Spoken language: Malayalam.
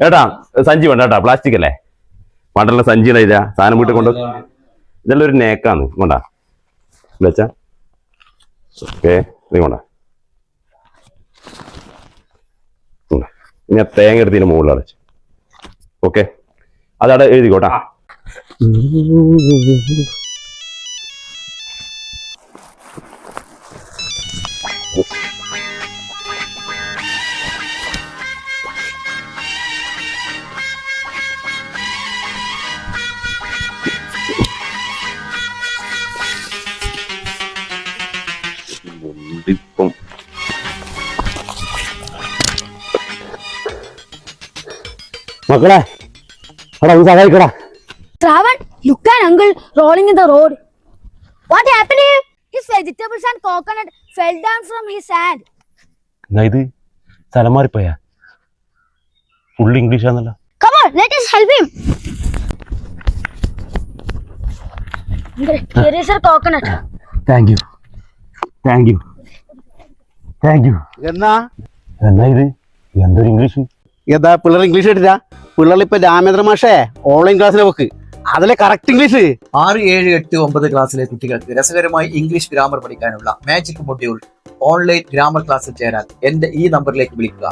ഏട്ടാ സഞ്ചി വേണ്ട കേട്ടാ, പ്ലാസ്റ്റിക് അല്ലേ പണ്ടുള്ള സഞ്ചിയുടെ ഇതാ സാധനം വീട്ടിൽ കൊണ്ട്. ഇതെല്ലാം ഒരു നേക്കാണ് കൊണ്ടാ വെച്ചാ. ഓക്കെ ഇത് കൊണ്ടാ. ഞാൻ തേങ്ങ എടുത്തതിന് മുകളിൽ അടച്ചു. ഓക്കെ അതവിടെ എഴുതിക്കോട്ടാ. ഇപ്പം മക്കളെ എടാ ഒന്ന് സഹായിക്കടാ. Shravan, look at uncle rolling in the road. What happened to him? His vegetables and coconut fell down from his hand. എന്നാ ഇത് സ്ഥലം മാറിപ്പോയാ? Full ഇംഗ്ലീഷാന്നല്ലോ. Come on, let us help him. Uncle, here is your coconut. Thank you thank you thank you. എന്നാ ഇത് എന്തൊരു ഇംഗ്ലീഷ്? ഏതാ പിള്ളേർ ഇംഗ്ലീഷ് കേട്ടില്ല? പിള്ളേർ ഇപ്പൊ രാമേന്ദ്ര മാഷേ ഓൺലൈൻ ക്ലാസ്സിലെ വെക്ക്, അതിലെ കറക്റ്റ് ഇംഗ്ലീഷ്. 6, 7, 8, 9 ക്ലാസ്സിലെ കുട്ടികൾക്ക് രസകരമായി ഇംഗ്ലീഷ് ഗ്രാമർ പഠിക്കാനുള്ള മാജിക് മൊഡ്യൂൾ ഓൺലൈൻ ഗ്രാമർ ക്ലാസ്സിൽ ചേരാൻ എന്റെ ഈ നമ്പറിലേക്ക് വിളിക്കുക.